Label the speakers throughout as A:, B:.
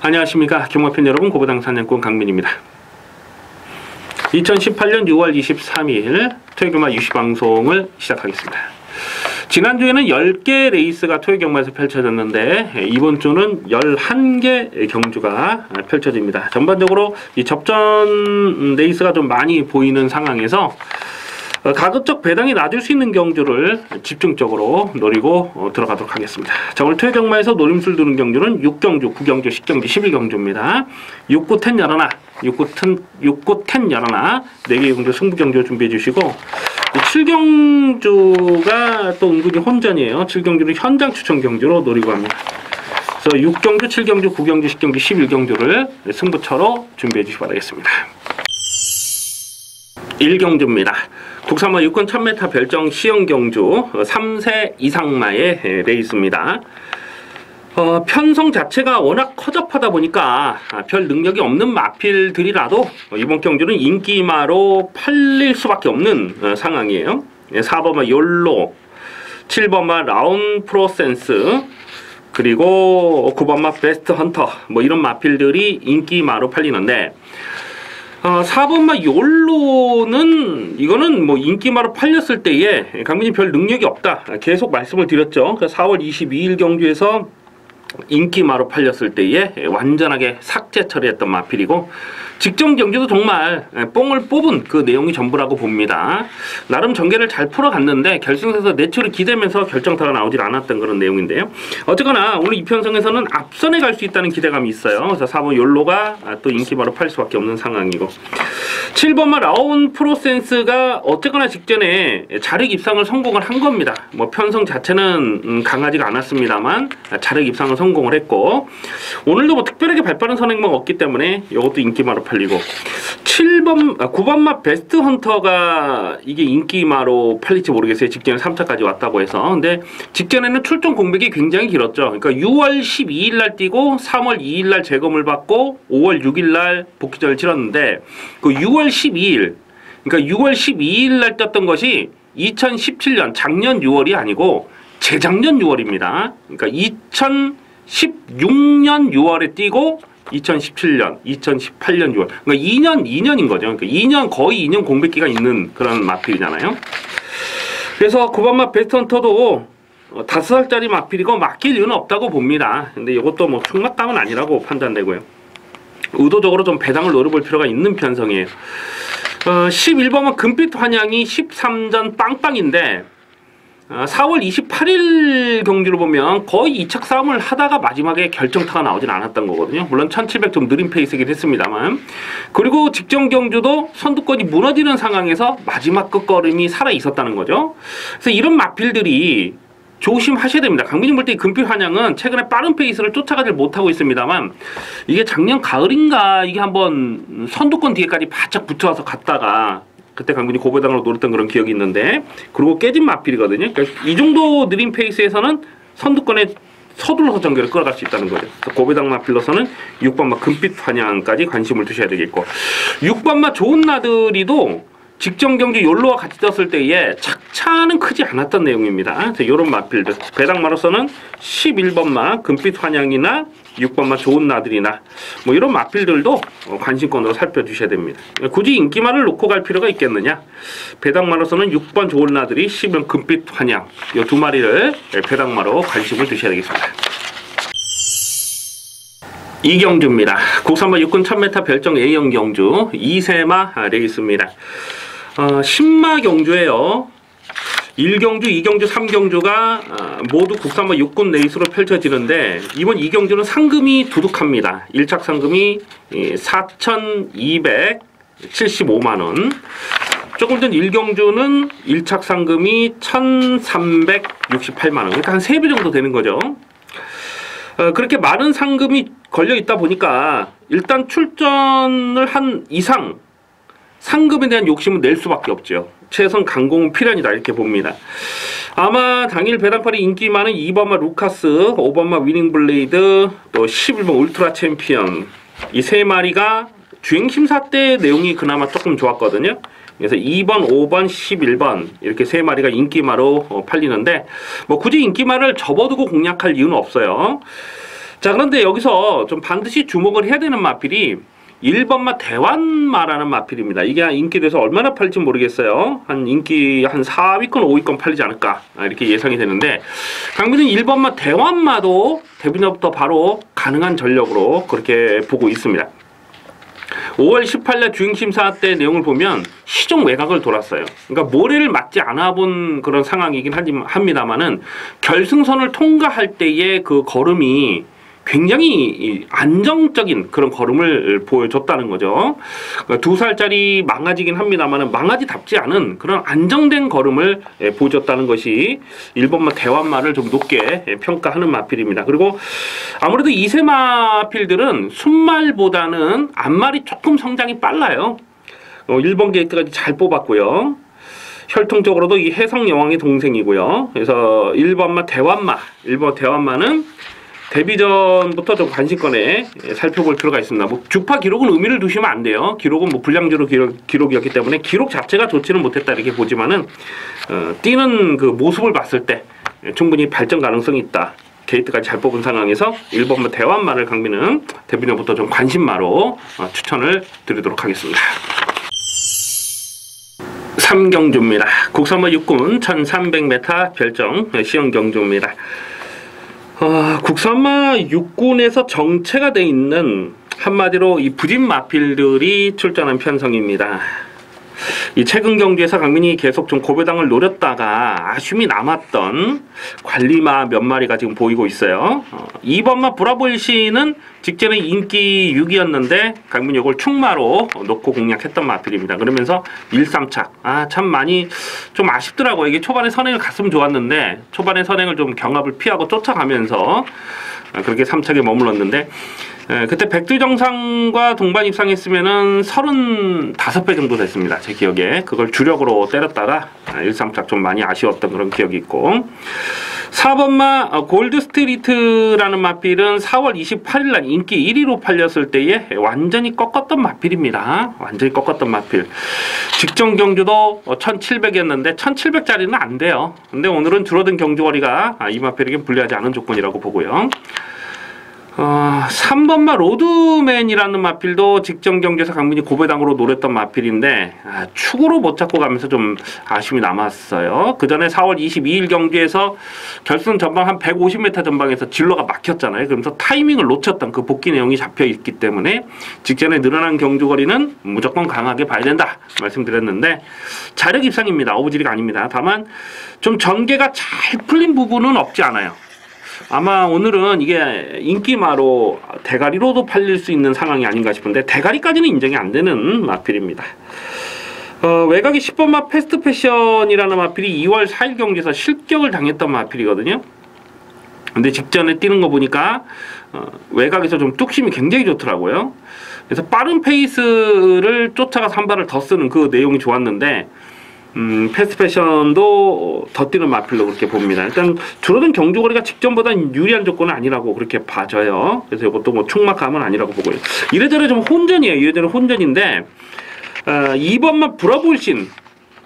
A: 안녕하십니까. 경마팬 여러분, 고보당 사냥꾼 강민입니다. 2018년 6월 23일 토요일경마 유시방송을 시작하겠습니다. 지난주에는 10개 레이스가 토요일경마에서 펼쳐졌는데 이번 주는 11개 경주가 펼쳐집니다. 전반적으로 이 접전 레이스가 좀 많이 보이는 상황에서 가급적 배당이 낮을 수 있는 경주를 집중적으로 노리고 들어가도록 하겠습니다. 자, 오늘 토요일경마에서 노림수를 두는 경주는 6경주, 9경주, 10경주, 11경주입니다. 6, 9, 10 열어놔, 6, 9, 10 열어놔 4개의 경주 승부경주 준비해 주시고 7경주가 또 은근히 혼전이에요. 7경주를 현장 추천 경주로 노리고 합니다. 그래서 6경주, 7경주, 9경주, 10경주, 11경주를 승부처로 준비해 주시기 바라겠습니다. 1경주입니다. 국산마 6권 1000m 별정 시형경주 3세 이상마의 레이스입니다. 편성 자체가 워낙 허접하다 보니까 별 능력이 없는 마필들이라도 이번 경주는 인기마로 팔릴 수밖에 없는 상황이에요. 4번마 욜로, 7번마 라운 프로센스, 그리고 9번마 베스트 헌터, 뭐 이런 마필들이 인기마로 팔리는데 4번마 욜로는 이거는 뭐 인기마로 팔렸을 때에 강민이 별 능력이 없다 계속 말씀을 드렸죠. 4월 22일 경주에서 인기마로 팔렸을 때에 완전하게 삭제 처리했던 마필이고 직전 경주도 정말 뽕을 뽑은 그 내용이 전부라고 봅니다. 나름 전개를 잘 풀어갔는데 결승에서 내추를 기대면서 결정타가 나오질 않았던 그런 내용인데요. 어쨌거나 오늘 이 편성에서는 앞선에 갈 수 있다는 기대감이 있어요. 그래서 4번 욜로가 또 인기마로 팔릴 수밖에 없는 상황이고 7번마 라운 프로센스가 어쨌거나 직전에 자력 입상을 성공을 한 겁니다. 뭐 편성 자체는 강하지가 않았습니다만 자력 입상을 성공을 했고 오늘도 뭐 특별하게 발빠른 선행만 없기 때문에 이것도 인기마로 팔리고 9번마 베스트 헌터가 이게 인기마로 팔릴지 모르겠어요. 직전에 3차까지 왔다고 해서. 근데 직전에는 출전 공백이 굉장히 길었죠. 그러니까 6월 12일 날 뛰고 3월 2일 날 재검을 받고 5월 6일 날 복귀전을 치렀는데 그 6월 12일 그러니까 6월 12일 날 떴던 것이 2017년 작년 6월이 아니고 재작년 6월입니다. 그러니까 2016년 6월에 뛰고 2017년, 2018년 6월. 그러니까 2년인 거죠. 그러니까 2년, 거의 2년 공백기가 있는 그런 마필이잖아요. 그래서 9번마 베스트 헌터도 5살짜리 마필이고 맡길 이유는 없다고 봅니다. 근데 이것도 뭐 충막감은 아니라고 판단되고요. 의도적으로 좀 배당을 노려볼 필요가 있는 편성이에요. 11번마 금빛 환양이 13전 빵빵인데 4월 28일 경기를 보면 거의 2착 싸움을 하다가 마지막에 결정타가 나오진 않았던 거거든요. 물론 1700 좀 느린 페이스이긴 했습니다만. 그리고 직전 경주도 선두권이 무너지는 상황에서 마지막 끝걸음이 살아 있었다는 거죠. 그래서 이런 마필들이 조심하셔야 됩니다. 강민님 볼 때 이 금빛 환양은 최근에 빠른 페이스를 쫓아가지 못하고 있습니다만 이게 작년 가을인가 이게 한번 선두권 뒤에까지 바짝 붙어와서 갔다가 그때 강민이 고배당으로 노렸던 그런 기억이 있는데 그리고 깨진 마필이거든요. 그러니까 이 정도 느린 페이스에서는 선두권에 서둘러서 전개를 끌어갈 수 있다는 거죠. 고배당 마필로서는 6번마 금빛 환양까지 관심을 두셔야 되겠고 6번마 좋은 나들이도 직전 경주 욜로와 같이 떴을 때에 착차는 크지 않았던 내용입니다. 그래서 이런 마필들 배당마로서는 11번마 금빛 환양이나 6번마 좋은 나들이나 뭐 이런 마필들도 관심권으로 살펴주셔야 됩니다. 굳이 인기마를 놓고 갈 필요가 있겠느냐. 배당마로서는 6번 좋은 나들이 10번 금빛 환양 이 두 마리를 배당마로 관심을 두셔야 되겠습니다. 2경주입니다. 국산마 6권 1000m 별정 A형 경주 2세마 레이스입니다. 10마 경주예요. 1경주, 2경주, 3경주가 모두 국산마 6군 레이스로 펼쳐지는데 이번 2경주는 상금이 두둑합니다. 1착 상금이 4,275만원. 조금 전 1경주는 1착 상금이 1,368만원. 그러니까 한 3배 정도 되는 거죠. 그렇게 많은 상금이 걸려 있다 보니까 일단 출전을 한 이상 상금에 대한 욕심은 낼 수밖에 없죠. 최선 강공은 필연이다 이렇게 봅니다. 아마 당일 배당팔이 인기 많은 2번마 루카스, 5번마 위닝블레이드, 또 11번 울트라 챔피언 이 세 마리가 주행심사 때 내용이 그나마 조금 좋았거든요. 그래서 2번, 5번, 11번 이렇게 세 마리가 인기마로 팔리는데 뭐 굳이 인기마를 접어두고 공략할 이유는 없어요. 자, 그런데 여기서 좀 반드시 주목을 해야 되는 마필이 1번마 대환마라는 마필입니다. 이게 인기돼서 얼마나 팔릴지 모르겠어요. 한 인기 한 4위권 5위권 팔리지 않을까 이렇게 예상이 되는데, 강민은 1번마 대환마도 데뷔전부터 바로 가능한 전력으로 그렇게 보고 있습니다. 5월 18일 주행심사 때 내용을 보면 시종 외곽을 돌았어요. 그러니까 모래를 맞지 않아 본 그런 상황이긴 합니다만은 결승선을 통과할 때의 그 걸음이 굉장히 안정적인 그런 걸음을 보여줬다는 거죠. 그러니까 2살짜리 망아지긴 합니다만 망아지답지 않은 그런 안정된 걸음을 보여줬다는 것이 1번마 대환마를 좀 높게 평가하는 마필입니다. 그리고 아무래도 2세 마필들은 순말보다는 앞말이 조금 성장이 빨라요. 1번 게이트까지 잘 뽑았고요. 혈통적으로도 이 해성여왕의 동생이고요. 그래서 1번마 대환마는 데뷔전부터 좀 관심권에 살펴볼 필요가 있습니다. 뭐 주파 기록은 의미를 두시면 안 돼요. 기록은 뭐 불량주로 기록이었기 때문에 기록 자체가 좋지는 못했다 이렇게 보지만은 뛰는 그 모습을 봤을 때 충분히 발전 가능성이 있다. 게이트까지 잘 뽑은 상황에서 1번마 대환마를 강민은 데뷔전부터 좀 관심마로 추천을 드리도록 하겠습니다. 3경주입니다. 국산마 육군 1300m 별정 시험경주입니다. 국산마 육군에서 정체가 돼 있는 한마디로 이 부진 마필들이 출전한 편성입니다. 이 최근 경주에서 강민이 계속 좀 고배당을 노렸다가 아쉬움이 남았던 관리마 몇 마리가 지금 보이고 있어요. 2번마 브라보일시는 직전에 인기 6위였는데 강민이 이걸 충마로 놓고 공략했던 마필입니다. 그러면서 1, 3착 참 많이 좀 아쉽더라고요. 이게 초반에 선행을 갔으면 좋았는데 초반에 선행을 좀 경합을 피하고 쫓아가면서 그렇게 3착에 머물렀는데 그때 백두정상과 동반 입상했으면은 35배 정도 됐습니다. 제 기억에. 그걸 주력으로 때렸다가 1, 3착 좀 많이 아쉬웠던 그런 기억이 있고, 4번마 골드스트리트라는 마필은 4월 28일 날 인기 1위로 팔렸을 때에 완전히 꺾었던 마필입니다. 완전히 꺾었던 마필. 직전 경주도 1700이었는데 1700짜리는 안 돼요. 근데 오늘은 줄어든 경주거리가 이 마필에겐 불리하지 않은 조건이라고 보고요. 3번마 로드맨이라는 마필도 직전 경주에서 강민이 고배당으로 노렸던 마필인데 축으로 못 잡고 가면서 좀 아쉬움이 남았어요. 그 전에 4월 22일 경주에서 결승 전방 한 150m 전방에서 진로가 막혔잖아요. 그러면서 타이밍을 놓쳤던 그 복귀 내용이 잡혀 있기 때문에 직전에 늘어난 경주거리는 무조건 강하게 봐야 된다 말씀드렸는데 자력 입상입니다. 어부지리가 아닙니다. 다만 좀 전개가 잘 풀린 부분은 없지 않아요. 아마 오늘은 이게 인기마로 대가리로도 팔릴 수 있는 상황이 아닌가 싶은데 대가리까지는 인정이 안 되는 마필입니다. 외곽이 10번마 패스트 패션이라는 마필이 2월 4일 경기에서 실격을 당했던 마필이거든요. 근데 직전에 뛰는 거 보니까 외곽에서 좀 뚝심이 굉장히 좋더라고요. 그래서 빠른 페이스를 쫓아가서 한 발을 더 쓰는 그 내용이 좋았는데 패스트 패션도 더 뛰는 마필로 그렇게 봅니다. 일단 줄어든 경주거리가 직전보다 유리한 조건은 아니라고 그렇게 봐져요. 그래서 이것도 뭐 총막감은 아니라고 보고요. 이래저래 좀 혼전이에요. 이래저래 혼전인데 2번마 브라보일신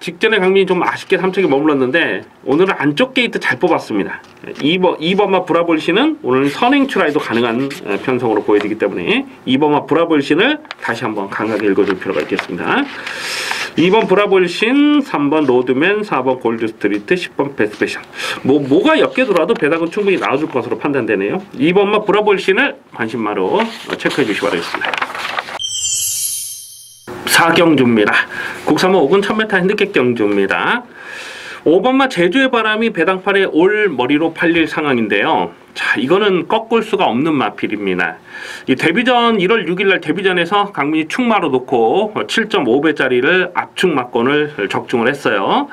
A: 직전에 강민이 좀 아쉽게 3척에 머물렀는데 오늘은 안쪽 게이트 잘 뽑았습니다. 2번마 브라보일신은 오늘 선행 출하에도 가능한 편성으로 보여지기 때문에 2번마 브라보일신을 다시 한번 강하게 읽어줄 필요가 있겠습니다. 2번 브라보일신, 3번 로드맨, 4번 골드스트리트, 10번 패스트패션. 뭐가 엮여 들어와도 배당은 충분히 나와줄 것으로 판단되네요. 2번마 브라보일신을 관심마로 체크해 주시기 바라겠습니다. 4경주입니다. 국산마 5군 1000m 핸디캡 경주입니다. 5번마 제주의 바람이 배당팔에 올 머리로 팔릴 상황인데요. 자, 이거는 꺾을 수가 없는 마필입니다. 이 데뷔전 1월 6일날 데뷔전에서 강민이 축마로 놓고 7.5배짜리를 압축 막건을 적중을 했어요.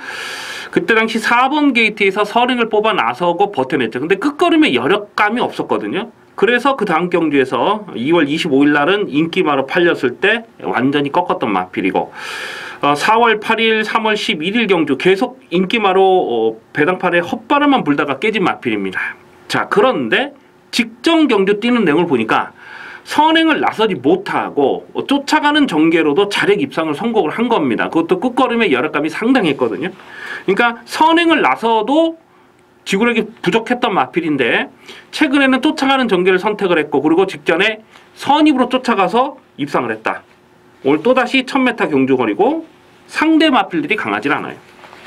A: 그때 당시 4번 게이트에서 서링을 뽑아 나서고 버텨냈죠. 근데 끝걸음에 여력감이 없었거든요. 그래서 그 다음 경주에서 2월 25일 날은 인기마로 팔렸을 때 완전히 꺾었던 마필이고 4월 8일, 3월 11일 경주 계속 인기마로 배당팔에 헛바람만 불다가 깨진 마필입니다. 자, 그런데 직전 경주 뛰는 내용을 보니까 선행을 나서지 못하고 쫓아가는 전개로도 자력 입상을 성공을 한 겁니다. 그것도 끝걸음에 여력감이 상당했거든요. 그러니까 선행을 나서도 지구력이 부족했던 마필인데 최근에는 쫓아가는 전개를 선택을 했고 그리고 직전에 선입으로 쫓아가서 입상을 했다. 오늘 또다시 1000m 경주거리고 상대 마필들이 강하진 않아요.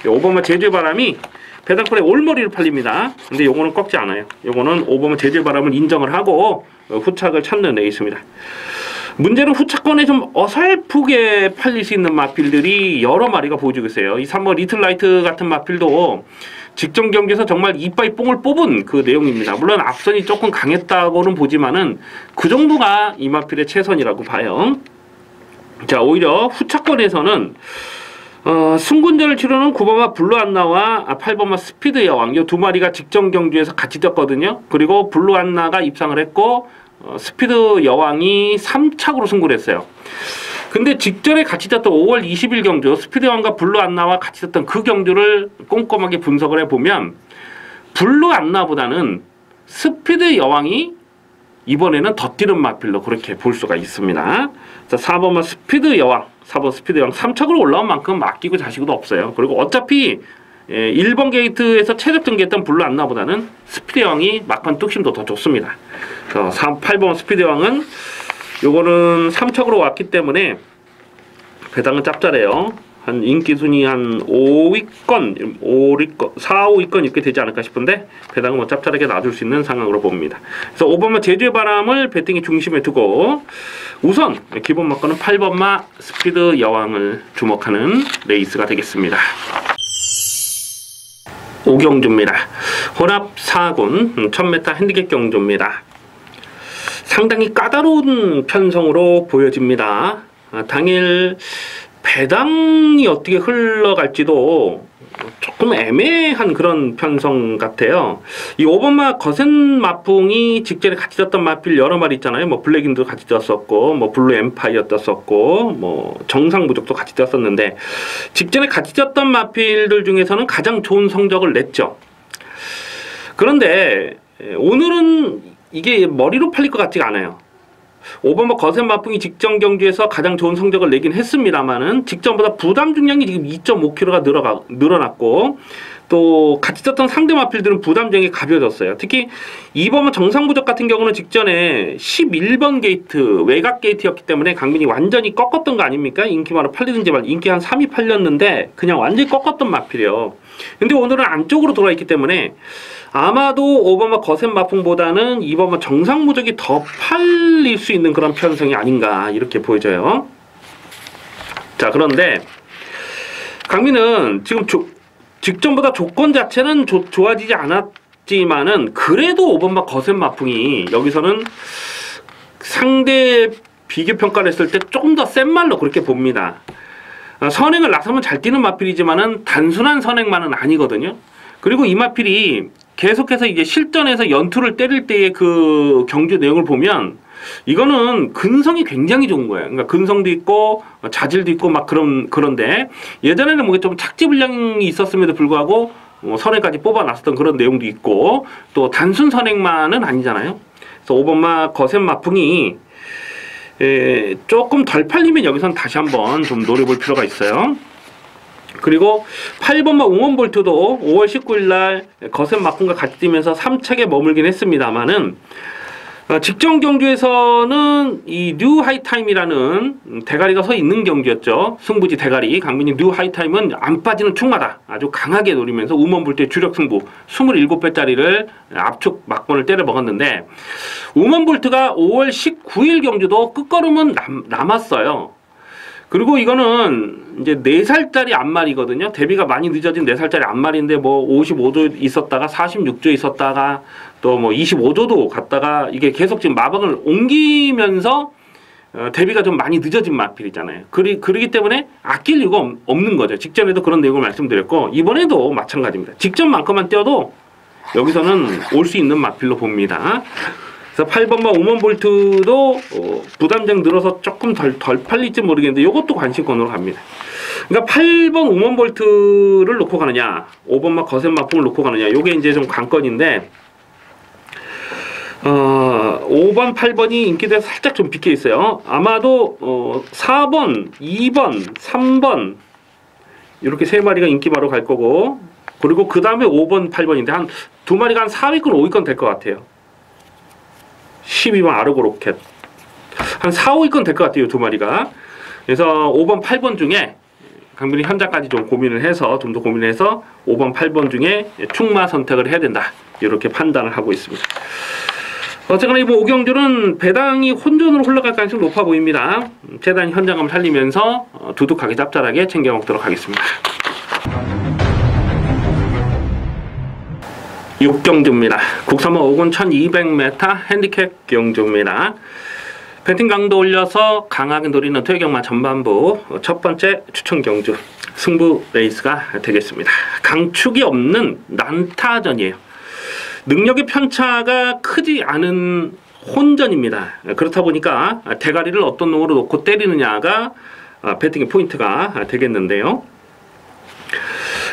A: 오버마 제주의 바람이 배당권에 올머리를 팔립니다. 근데 요거는 꺾지 않아요. 요거는 오버마 제주의 바람을 인정을 하고 후착을 찾는 레이스입니다. 문제는 후차권에 좀 어설프게 팔릴 수 있는 마필들이 여러 마리가 보여주고 있어요. 이 3번 리틀라이트 같은 마필도 직전 경기에서 정말 이빠이 뽕을 뽑은 그 내용입니다. 물론 앞선이 조금 강했다고는 보지만은 그 정도가 이 마필의 최선이라고 봐요. 자, 오히려 후차권에서는 승군전을 치르는 9번마 블루안나와 8번마 스피드 여왕 이 두 마리가 직전 경주에서 같이 뛰었거든요. 그리고 블루안나가 입상을 했고 스피드 여왕이 3착으로 승부를 했어요. 근데 직전에 같이 뛰었던 5월 20일 경주 스피드 여왕과 블루안나와 같이 뛰었던 그 경주를 꼼꼼하게 분석을 해보면 블루안나보다는 스피드 여왕이 이번에는 더 뛰는 마필로 그렇게 볼 수가 있습니다. 자, 4번마 스피드 여왕 4번 스피드 여왕 3착으로 올라온 만큼 맡기고 자시고도 없어요. 그리고 어차피 1번 게이트에서 체력 증기했던 블루안나보다는 스피드 여왕이 막판 뚝심도 더 좋습니다. 8번 스피드 여왕은 요거는 3척으로 왔기 때문에 배당은 짭짤해요. 한 인기 순위 한 5위권, 4, 5위권 이렇게 되지 않을까 싶은데 배당은 뭐 짭짤하게 놔줄 수 있는 상황으로 봅니다. 그래서 5번마 제주의 바람을 배팅의 중심에 두고 우선 기본 막건은 8번마 스피드 여왕을 주목하는 레이스가 되겠습니다. 5경주입니다. 혼합 4군 1000m 핸디캡 경주입니다. 상당히 까다로운 편성으로 보여집니다. 당일 배당이 어떻게 흘러갈지도 조금 애매한 그런 편성 같아요. 이 5번마 거센 마풍이 직전에 같이 떴던 마필 여러 마리 있잖아요. 뭐 블랙인도 같이 떴었고, 뭐 블루 엠파이어 떴었고, 뭐 정상 부족도 같이 떴었는데 직전에 같이 떴던 마필들 중에서는 가장 좋은 성적을 냈죠. 그런데 오늘은 이게 머리로 팔릴 것 같지가 않아요. 5번마 거센 마풍이 직전 경주에서 가장 좋은 성적을 내긴 했습니다만은 직전보다 부담 중량이 지금 2.5kg가 늘어났고 또 같이 떴던 상대 마필들은 부담 중량이 가벼워졌어요. 특히 2번마 정상 부적 같은 경우는 직전에 11번 게이트 외곽 게이트였기 때문에 강민이 완전히 꺾었던 거 아닙니까? 인기마로 팔리든지 말 인기 한 3위 팔렸는데 그냥 완전히 꺾었던 마필이에요. 근데 오늘은 안쪽으로 돌아 있기 때문에 아마도 5번마 거센 마풍보다는 2번마 정상 무적이 더 팔릴 수 있는 그런 편성이 아닌가 이렇게 보여져요. 자, 그런데 강민은 지금 직전보다 조건 자체는 좋아지지 않았지만은 그래도 5번마 거센 마풍이 여기서는 상대 비교 평가를 했을 때 조금 더 센 말로 그렇게 봅니다. 선행을 나서면 잘 뛰는 마필이지만은 단순한 선행만은 아니거든요. 그리고 이 마필이 계속해서 이제 실전에서 연투를 때릴 때의 그 경주 내용을 보면 이거는 근성이 굉장히 좋은 거예요. 그러니까 근성도 있고 자질도 있고 막 그런데 예전에는 뭐 좀 착지불량이 있었음에도 불구하고 선행까지 뽑아놨었던 그런 내용도 있고 또 단순 선행만은 아니잖아요. 그래서 5번마 거센 마풍이 조금 덜 팔리면 여기선 다시 한번 좀 노려볼 필요가 있어요. 그리고 8번마 웅원볼트도 5월 19일 날 거센 마풍과 같이 뛰면서 3착에 머물긴 했습니다만은 직전 경주에서는 이 뉴 하이타임이라는 대가리가 서 있는 경주였죠. 승부지 대가리 강민이 뉴 하이타임은 안 빠지는 충마다 아주 강하게 노리면서 우먼볼트의 주력 승부 27배짜리를 압축 막번을 때려 먹었는데 우먼볼트가 5월 19일 경주도 끝걸음은 남았어요. 그리고 이거는 이제 4살짜리 앞말이거든요. 데뷔가 많이 늦어진 4살짜리 앞말인데 뭐 55조 있었다가 46조 있었다가 또 뭐 25조도 갔다가 이게 계속 지금 마방을 옮기면서 데뷔가 좀 많이 늦어진 마필이잖아요. 그러기 때문에 아낄 이유가 없는 거죠. 직전에도 그런 내용을 말씀드렸고 이번에도 마찬가지입니다. 직전만큼만 뛰어도 여기서는 올 수 있는 마필로 봅니다. 그래서 8번마 우먼볼트도 부담장 늘어서 조금 덜 팔릴지 모르겠는데 이것도 관심권으로 갑니다. 그러니까 8번 우먼볼트를 놓고 가느냐 5번마 거센 마풍을 놓고 가느냐 이게 이제 좀 관건인데 5번, 8번이 인기대에서 살짝 좀 비켜 있어요. 아마도 4번, 2번, 3번 이렇게 세 마리가 인기마로 갈 거고 그리고 그 다음에 5번, 8번인데 한 두 마리가 한 4위권, 5위권 될 것 같아요. 12번 아르고 로켓. 한 4, 5위권 될 것 같아요. 두 마리가. 그래서 5번, 8번 중에 강민이 현장까지 좀 고민을 해서 좀 더 고민을 해서 5번, 8번 중에 충마 선택을 해야 된다. 이렇게 판단을 하고 있습니다. 어쨌거나 이번 5경주는 배당이 혼전으로 흘러갈 가능성이 높아 보입니다. 최대한 현장감을 살리면서 두둑하게 짭짤하게 챙겨 먹도록 하겠습니다. 6경주입니다. 국산마 5군 1200m 핸디캡 경주입니다. 배팅 강도 올려서 강하게 노리는 퇴경마 전반부 첫 번째 추천 경주 승부 레이스가 되겠습니다. 강축이 없는 난타전이에요. 능력의 편차가 크지 않은 혼전입니다. 그렇다 보니까 대가리를 어떤 놈으로 놓고 때리느냐가 배팅의 포인트가 되겠는데요.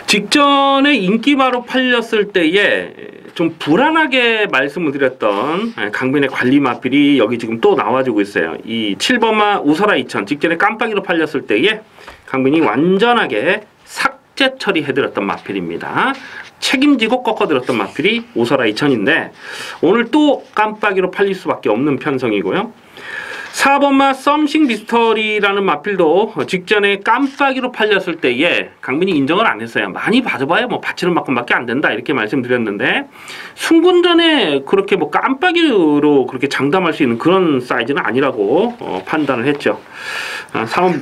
A: 직전에 인기마로 팔렸을 때에 좀 불안하게 말씀을 드렸던 강민의 관리 마필이 여기 지금 또 나와주고 있어요. 이 7번마 우설아 2000 직전에 깜빡이로 팔렸을 때에 강민이 완전하게 삭제 처리해드렸던 마필입니다. 책임지고 꺾어들었던 마필이 우설아 2000인데 오늘 또 깜빡이로 팔릴 수밖에 없는 편성이고요. 4번마 썸씽 미스터리라는 마필도 직전에 깜빡이로 팔렸을 때에 강민이 인정을 안 했어요. 많이 봐줘봐야 뭐 받치는 만큼밖에 안 된다 이렇게 말씀드렸는데 승군전에 그렇게 뭐 깜빡이로 그렇게 장담할 수 있는 그런 사이즈는 아니라고 판단을 했죠.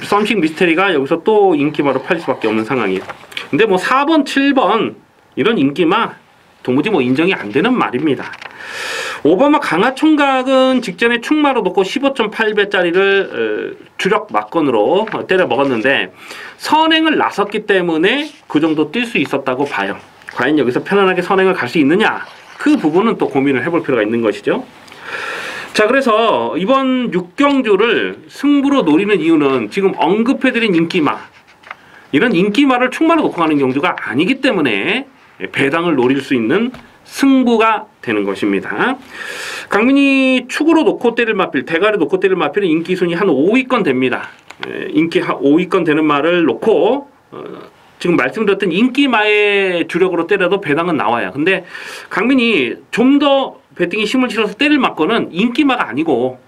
A: 썸씽 미스터리가 여기서 또 인기마로 팔릴 수밖에 없는 상황이에요. 근데 뭐 4번, 7번 이런 인기마 도무지 뭐 인정이 안 되는 말입니다. 5번마 강화총각은 직전에 충마로 놓고 15.8배짜리를 주력 막건으로 때려 먹었는데 선행을 나섰기 때문에 그 정도 뛸 수 있었다고 봐요. 과연 여기서 편안하게 선행을 갈 수 있느냐? 그 부분은 또 고민을 해볼 필요가 있는 것이죠. 자, 그래서 이번 6경주를 승부로 노리는 이유는 지금 언급해드린 인기마 이런 인기마를 충마로 놓고 가는 경주가 아니기 때문에 배당을 노릴 수 있는 승부가 되는 것입니다. 강민이 축으로 놓고 때릴 마필, 대가리 놓고 때릴 마필은 인기 순위 한 5위권 됩니다. 인기 5위권 되는 말을 놓고 지금 말씀드렸던 인기마의 주력으로 때려도 배당은 나와요. 근데 강민이 좀 더 배팅에 힘을 실어서 때릴 막건은 인기마가 아니고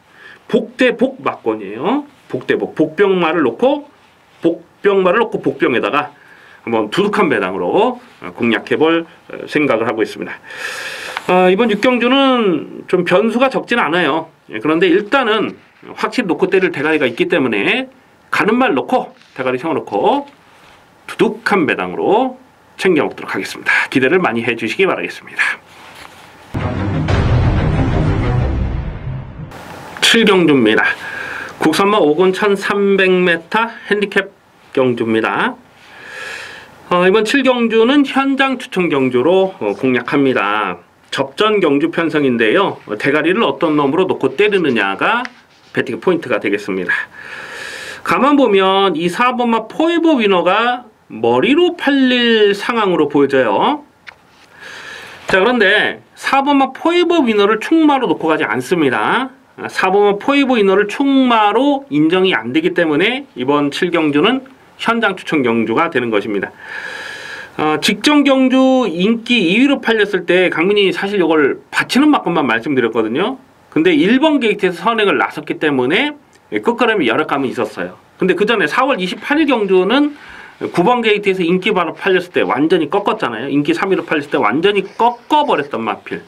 A: 복대복 막건이에요. 복대복, 복병마를 놓고 복병에다가 한번 두둑한 배당으로 공략해볼 생각을 하고 있습니다. 이번 6경주는 좀 변수가 적진 않아요. 그런데 일단은 확실히 놓고 때릴 대가리가 있기 때문에 가는 말 놓고 대가리 세워놓고 두둑한 배당으로 챙겨 먹도록 하겠습니다. 기대를 많이 해주시기 바라겠습니다. 7경주입니다. 국산마 5군 1300m 핸디캡 경주입니다. 이번 7경주는 현장 추천 경주로 공략합니다. 접전 경주 편성인데요. 대가리를 어떤 놈으로 놓고 때리느냐가 배팅 포인트가 되겠습니다. 가만 보면 이 4번마 포에버 위너가 머리로 팔릴 상황으로 보여져요. 자, 그런데 4번마 포에버 위너를 충마로 놓고 가지 않습니다. 4번마 포에버 위너를 충마로 인정이 안 되기 때문에 이번 7경주는 현장 추천 경주가 되는 것입니다. 직전 경주 인기 2위로 팔렸을 때 강민이 사실 이걸 받치는 만큼만 말씀드렸거든요. 근데 1번 게이트에서 선행을 나섰기 때문에 끝걸음이 여러 감이 있었어요. 근데 그 전에 4월 28일 경주는 9번 게이트에서 인기 바로 팔렸을 때 완전히 꺾었잖아요. 인기 3위로 팔렸을 때 완전히 꺾어버렸던 마필.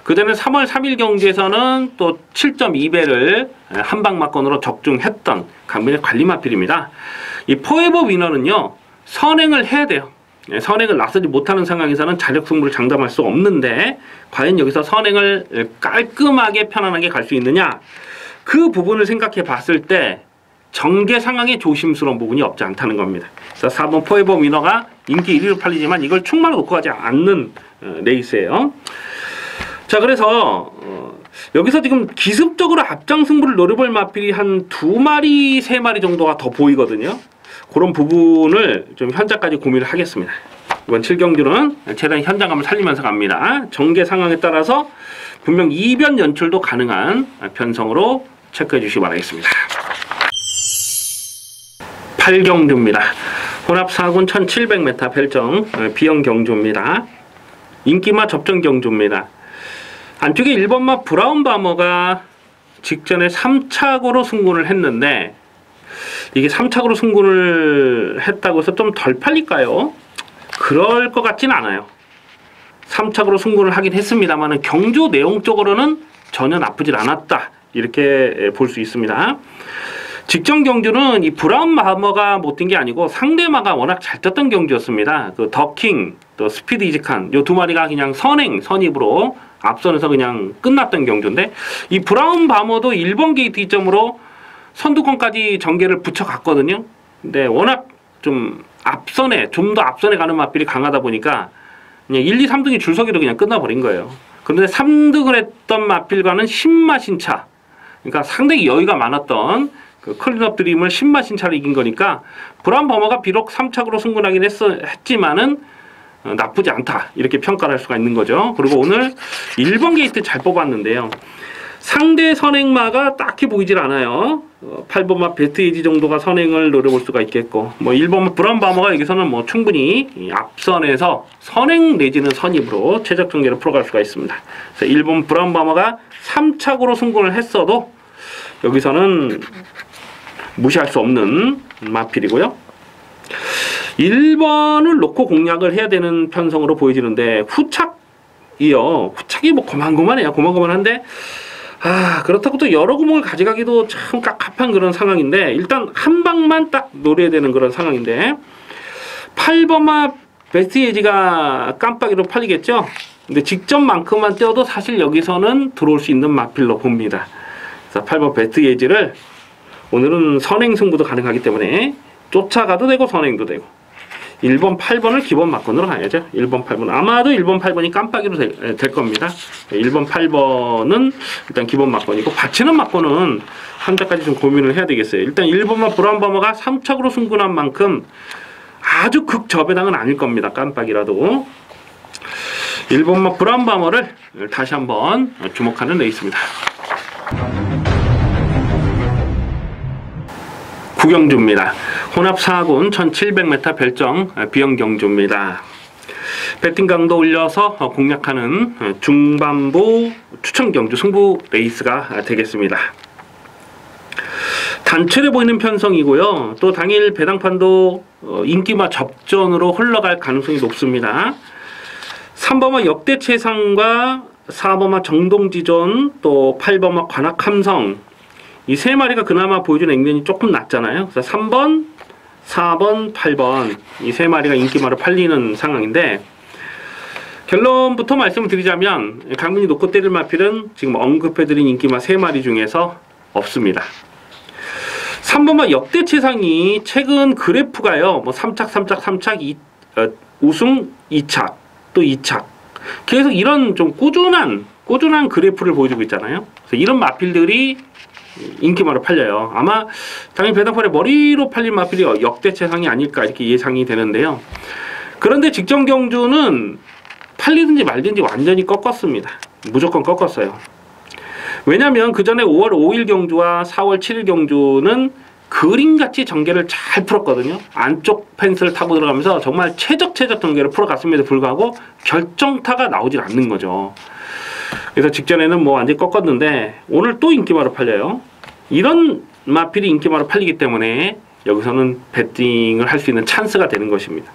A: 그 전에 3월 3일 경주에서는 또 7.2배를 한방 막건으로 적중했던 강민의 관리 마필입니다. 이 포에버 위너는요, 선행을 해야 돼요. 선행을 나서지 못하는 상황에서는 자력 승부를 장담할 수 없는데 과연 여기서 선행을 깔끔하게 편안하게 갈 수 있느냐, 그 부분을 생각해 봤을 때 전개 상황에 조심스러운 부분이 없지 않다는 겁니다. 그래서 4번 포에버 위너가 인기 1위로 팔리지만 이걸 충마로 놓고 가지 않는 레이스예요. 자, 그래서 여기서 지금 기습적으로 앞장 승부를 노려볼 마필이 한 2마리, 3마리 정도가 더 보이거든요. 그런 부분을 좀 현장까지 고민을 하겠습니다. 이번 7경주는 최대한 현장감을 살리면서 갑니다. 전개 상황에 따라서 분명 이변 연출도 가능한 편성으로 체크해 주시기 바라겠습니다. 8경주입니다. 혼합 4군 1700m 별정 비형 경주입니다. 인기마 접전 경주입니다. 안쪽에 1번마 브라운 바머가 직전에 3착으로 승군을 했는데 이게 3착으로 승군을 했다고 해서 좀 덜 팔릴까요? 그럴 것 같진 않아요. 3착으로 승군을 하긴 했습니다만 경주 내용적으로는 전혀 나쁘질 않았다, 이렇게 볼 수 있습니다. 직전 경주는 이 브라운 마머가 못 뛴 게 아니고 상대마가 워낙 잘 떴던 경주였습니다. 그 더킹, 또 스피드 이직한 요 두 마리가 그냥 선입으로 앞선에서 그냥 끝났던 경주인데, 이 브라운 바머도 1번 게이트 이점으로 선두권까지 전개를 붙여갔거든요. 근데 워낙 좀 더 앞선에 가는 맛빌이 강하다 보니까 그냥 1, 2, 3등이 줄서기로 그냥 끝나버린 거예요. 그런데 3등을 했던 맛빌과는 10마신 차, 그러니까 상당히 여유가 많았던 그 클린업 드림을 10마신 차로 이긴 거니까 브라운 버머가 비록 3착으로 승군하긴 했지만은 나쁘지 않다, 이렇게 평가를 할 수가 있는 거죠. 그리고 오늘 1번 게이트 잘 뽑았는데요. 상대 선행마가 딱히 보이질 않아요. 8번마 베스트 에이지 정도가 선행을 노려볼 수가 있겠고, 뭐 1번마 브라운 바머가 여기서는 뭐 충분히 앞선에서 선행 내지는 선입으로 최적 경기를 풀어갈 수가 있습니다. 그래서 1번 브라운 바머가 3착으로 승군을 했어도 여기서는 무시할 수 없는 마필이고요. 1번을 놓고 공략을 해야 되는 편성으로 보여지는데 후착이 뭐 고만고만해요. 고만고만한데 그렇다고 또 여러 구멍을 가져가기도 참 깝깝한 그런 상황인데, 일단 한 방만 딱 노려야 되는 그런 상황인데, 8번마 베스트 에이지가 깜빡이로 팔리겠죠. 근데 직전만큼만 떼어도 사실 여기서는 들어올 수 있는 마필로 봅니다. 그래서 8번 베스트 에이지를 오늘은 선행 승부도 가능하기 때문에 쫓아가도 되고 선행도 되고 1번 8번을 기본 막건으로 가야죠. 1번 8번 아마도 1번 8번이 깜빡이로 될 겁니다. 1번 8번은 일단 기본 막건이고, 받치는 막건은 한자까지 좀 고민을 해야 되겠어요. 일단 1번만 브라운 버머가 3착으로 승군한 만큼 아주 극저배당은 아닐 겁니다. 깜빡이라도 1번만 브라운 버머를 다시 한번 주목하는 레이스입니다. 구경주입니다. 혼합 4군 1700m 별정 비형 경주입니다. 배팅 강도 올려서 공략하는 중반부 추천 경주 승부 레이스가 되겠습니다. 단출해 보이는 편성이고요. 또 당일 배당판도 인기마 접전으로 흘러갈 가능성이 높습니다. 3번마 역대 최상과 4번마 정동지존, 또 8번마 관악함성, 이 세 마리가 그나마 보여준 액면이 조금 낮잖아요. 그래서 3번, 4번, 8번 이 세 마리가 인기마로 팔리는 상황인데, 결론부터 말씀을 드리자면 강민이 놓고 때릴 마필은 지금 언급해드린 인기마 세 마리 중에서 없습니다. 3번마 역대 최상이 최근 그래프가요, 뭐 3착, 우승 2착, 또 2착, 계속 이런 좀 꾸준한 그래프를 보여주고 있잖아요. 그래서 이런 마필들이 인기마로 팔려요. 아마 당연히 배당판에 머리로 팔린 마필이 역대 최상이 아닐까, 이렇게 예상이 되는데요. 그런데 직전 경주는 팔리든지 말든지 완전히 꺾었습니다. 무조건 꺾었어요. 왜냐면 그 전에 5월 5일 경주와 4월 7일 경주는 그림같이 전개를 잘 풀었거든요. 안쪽 펜스를 타고 들어가면서 정말 최적 전개를 풀어갔음에도 불구하고 결정타가 나오질 않는 거죠. 그래서 직전에는 뭐 완전히 꺾었는데 오늘 또 인기마로 팔려요. 이런 마필이 인기마로 팔리기 때문에 여기서는 배팅을 할 수 있는 찬스가 되는 것입니다.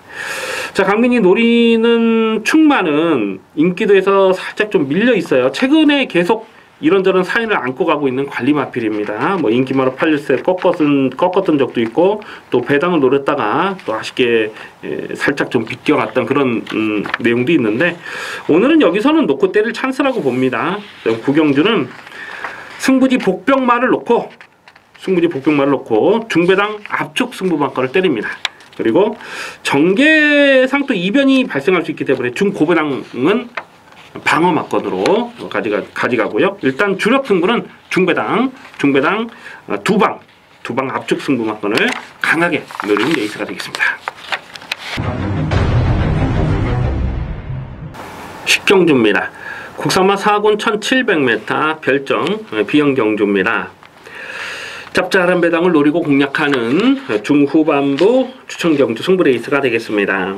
A: 자, 강민이 노리는 충만은 인기도에서 살짝 좀 밀려 있어요. 최근에 계속 이런저런 사인을 안고 가고 있는 관리 마필입니다. 뭐 인기마로 팔릴 때 꺾었던 적도 있고, 또 배당을 노렸다가 또 아쉽게 살짝 좀 비껴갔던 그런 내용도 있는데, 오늘은 여기서는 놓고 때릴 찬스라고 봅니다. 구경주는 승부지 복병마를 놓고 중배당 압축 승부만권을 때립니다. 그리고 정계상 또 이변이 발생할 수 있기 때문에 중고배당은 방어 막건으로 가져가고요. 일단 주력 승부는 중배당 두 방 압축 승부 막건을 강하게 노리는 레이스가 되겠습니다. 식경주입니다. 국산마 4군 1700m 별정 비형 경주입니다. 짭짤한 배당을 노리고 공략하는 중후반부 추천 경주 승부 레이스가 되겠습니다.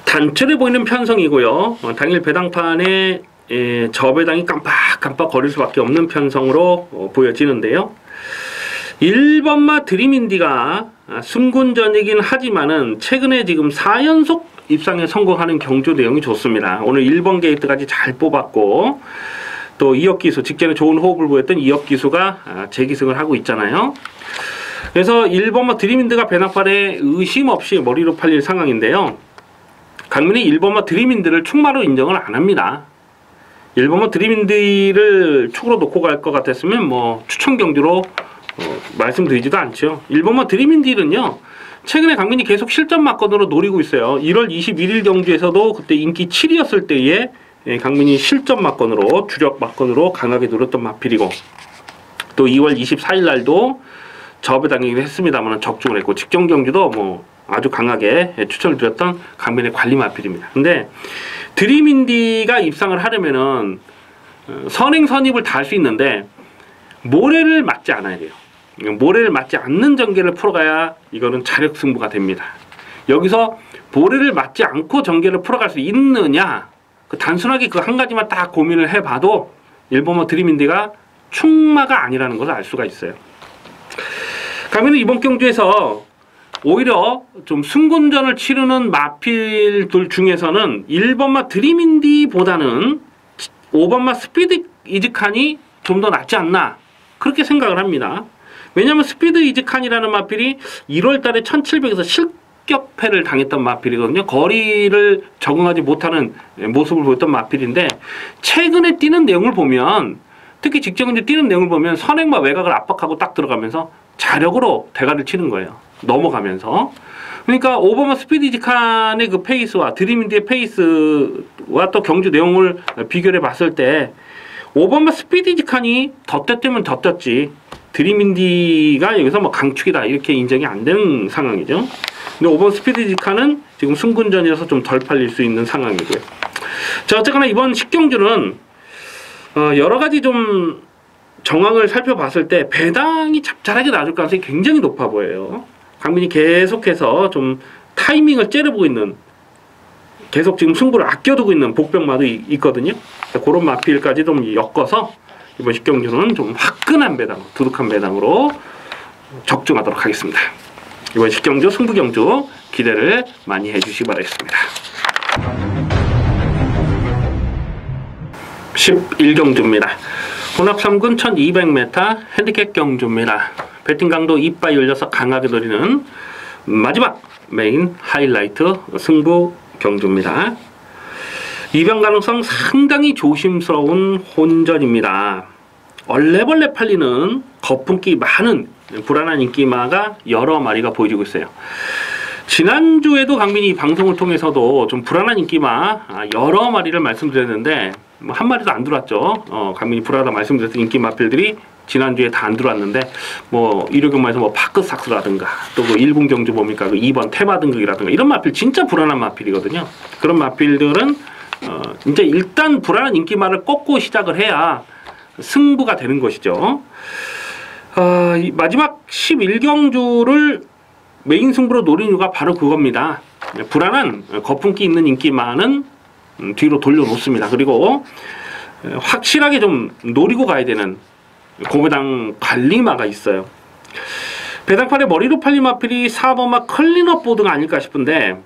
A: 단출해 보이는 편성이고요. 당일 배당판에 저배당이 깜빡깜빡 거릴 수밖에 없는 편성으로 보여지는데요. 1번마 드림인디가 승군전이긴 하지만은 최근에 지금 4연속 입상에 성공하는 경주 내용이 좋습니다. 오늘 1번 게이트까지 잘 뽑았고 또 이역기수, 직전에 좋은 호흡을 보였던 이역기수가 재기승을 하고 있잖아요. 그래서 1번마 드림인드가 배당판에 의심 없이 머리로 팔릴 상황인데요. 강민이 1번마 드림인드를 축마로 인정을 안 합니다. 1번마 드림인드를 축으로 놓고 갈 것 같았으면 뭐 추천 경주로 말씀드리지도 않죠. 1번마 드림인드는요. 최근에 강민이 계속 실전 막건으로 노리고 있어요. 1월 21일 경주에서도 그때 인기 7위였을 때에 강민이 실전 막건으로 주력 막건으로 강하게 노렸던 마필이고 또 2월 24일 날도 저배당이긴 했습니다만 적중을 했고 직전 경주도 뭐 아주 강하게 추천을 드렸던 강민의 관리 마필입니다. 근데 드림인디가 입상을 하려면은 선행 선입을 다 할 수 있는데 모래를 맞지 않아야 돼요. 모래를 맞지 않는 전개를 풀어가야 이거는 자력 승부가 됩니다. 여기서 모래를 맞지 않고 전개를 풀어갈 수 있느냐, 단순하게 그 한 가지만 딱 고민을 해봐도 1번마 드림인디가 축마가 아니라는 것을 알 수가 있어요. 강민은 이번 경주에서 오히려 좀 승군전을 치르는 마필들 중에서는 1번마 드림인디보다는 5번마 스피드 이즈칸이 좀 더 낫지 않나 그렇게 생각을 합니다. 왜냐하면 스피드 이즈칸이라는 마필이 1월달에 1700에서 실격패를 당했던 마필이거든요. 거리를 적응하지 못하는 모습을 보였던 마필인데 최근에 뛰는 내용을 보면 특히 직전경주 뛰는 내용을 보면 선행과 외곽을 압박하고 딱 들어가면서 자력으로 대가를 치는 거예요. 넘어가면서. 그러니까 5번마 스피드 이즈칸의 그 페이스와 드림인디의 페이스와 또 경주 내용을 비교해 봤을 때 5번마 스피드 이즈칸이 더 뛰면 더 뛰었지 드림인디가 여기서 뭐 강축이다 이렇게 인정이 안 되는 상황이죠. 근데 5번 스피드 이즈칸은 지금 승군전이라서 좀 덜 팔릴 수 있는 상황이고요. 자, 어쨌거나 이번 식경주는 여러 가지 좀 정황을 살펴봤을 때 배당이 잡잘하게 나줄 가능성이 굉장히 높아 보여요. 강민이 계속해서 좀 타이밍을 째려보고 있는, 계속 지금 승부를 아껴두고 있는 복병마도 있거든요. 그런 마필까지 좀 엮어서 이번 식경주는 좀 화끈한 배당, 두둑한 배당으로 적중하도록 하겠습니다. 이번 식경주, 승부경주 기대를 많이 해주시기 바라겠습니다. 11경주입니다. 혼합 3군 1200m 핸디캡 경주입니다. 배팅 강도 이빠이 열려서 강하게 노리는 마지막 메인 하이라이트 승부 경주입니다. 이변 가능성 상당히 조심스러운 혼전입니다. 얼레벌레 팔리는 거품기 많은 불안한 인기마가 여러 마리가 보여지고 있어요. 지난주에도 강민이 방송을 통해서도 좀 불안한 인기마 여러 마리를 말씀드렸는데 뭐 한 마리도 안 들어왔죠. 강민이 불안하다 말씀드렸던 인기마필들이 지난주에 다 안 들어왔는데 뭐 일요경마에서 뭐 파크삭스라든가 또 그 1분 경주 뭡니까 그 2번 테마 등극이라든가 이런 마필 진짜 불안한 마필이거든요. 그런 마필들은 이제 일단 불안한 인기마를 꺾고 시작을 해야 승부가 되는 것이죠. 마지막 11경주를 메인 승부로 노린 이유가 바로 그겁니다. 불안한 거품기 있는 인기마는 뒤로 돌려놓습니다. 그리고 확실하게 좀 노리고 가야 되는 고배당 관리마가 있어요. 배당판에 머리로 팔린 마필이 4번마 클린업 보드가 아닐까 싶은데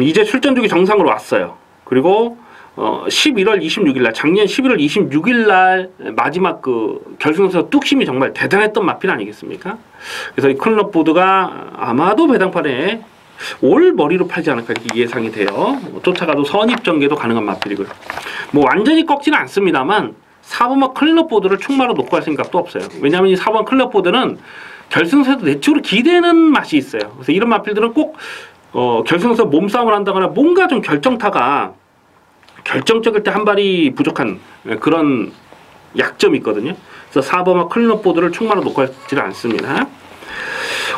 A: 이제 출전 주기 정상으로 왔어요. 그리고 11월 26일 날 작년 11월 26일 날 마지막 그 결승에서 뚝심이 정말 대단했던 마필 아니겠습니까? 그래서 이 클린업 보드가 아마도 배당판에 올 머리로 팔지 않을까 이렇게 예상이 돼요. 쫓아가도 선입 전개도 가능한 마필이고요. 뭐 완전히 꺾지는 않습니다만 4번마 클린업 보드를 충마로 놓고 할 생각도 없어요. 왜냐하면 이 4번 클린업 보드는 결승에서도 내쪽으로 기대는 맛이 있어요. 그래서 이런 마필들은 꼭 결승에서 몸싸움을 한다거나 뭔가 좀 결정타가 결정적일 때 한 발이 부족한 그런 약점이 있거든요. 그래서 4번마 클린업 보드를 충마로 놓고 하지는 않습니다.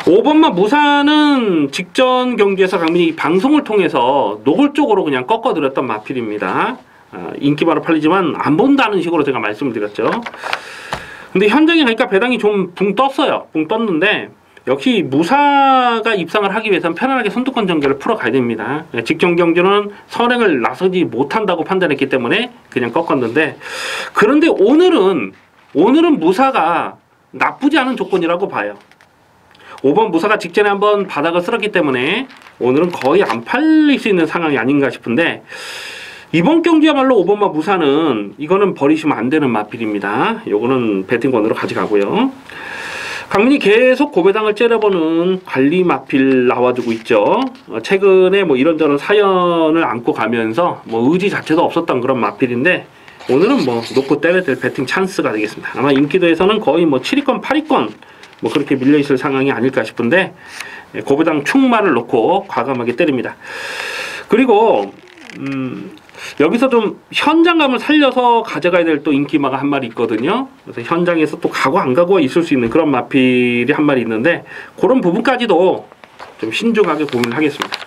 A: 5번마 무사는 직전 경기에서 강민이 방송을 통해서 노골적으로 그냥 꺾어드렸던 마필입니다. 인기바로 팔리지만 안 본다는 식으로 제가 말씀을 드렸죠. 근데 현장에 가니까 배당이 좀 붕 떴어요. 붕 떴는데 역시 무사가 입상을 하기 위해서는 편안하게 선두권 전개를 풀어가야 됩니다. 직전 경주는 선행을 나서지 못한다고 판단했기 때문에 그냥 꺾었는데, 그런데 오늘은 무사가 나쁘지 않은 조건이라고 봐요. 5번 무사가 직전에 한번 바닥을 쓸었기 때문에 오늘은 거의 안 팔릴 수 있는 상황이 아닌가 싶은데, 이번 경주야말로 5번마 무사는 이거는 버리시면 안 되는 마필입니다. 요거는 배팅권으로 가져가고요. 강민이 계속 고배당을 째려보는 관리 마필 나와주고 있죠. 최근에 뭐 이런저런 사연을 안고 가면서 뭐 의지 자체도 없었던 그런 마필인데, 오늘은 뭐 놓고 때려야 될 배팅 찬스가 되겠습니다. 아마 인기도에서는 거의 뭐 7위권, 8위권 뭐 그렇게 밀려있을 상황이 아닐까 싶은데, 고배당 충마를 놓고 과감하게 때립니다. 그리고 여기서 좀 현장감을 살려서 가져가야 될 또 인기마가 한 마리 있거든요. 그래서 현장에서 또 가고 안 가고가 있을 수 있는 그런 마필이 한 마리 있는데, 그런 부분까지도 좀 신중하게 고민을 하겠습니다.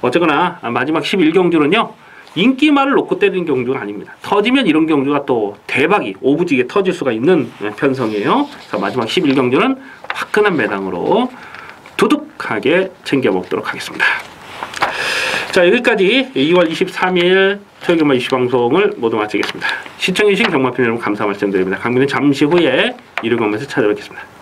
A: 어쨌거나 마지막 11경주는요 인기마를 놓고 때리는 경주가 아닙니다. 터지면 이런 경주가 또 대박이 오부지게 터질 수가 있는 편성이에요. 그래서 마지막 11경주는 화끈한 매당으로 두둑하게 챙겨 먹도록 하겠습니다. 자, 여기까지 2월 23일 토요일경마 이슈 방송을 모두 마치겠습니다. 시청해주신 경마팬 여러분 감사 말씀드립니다. 강민은 잠시 후에 이루경마에서 찾아뵙겠습니다.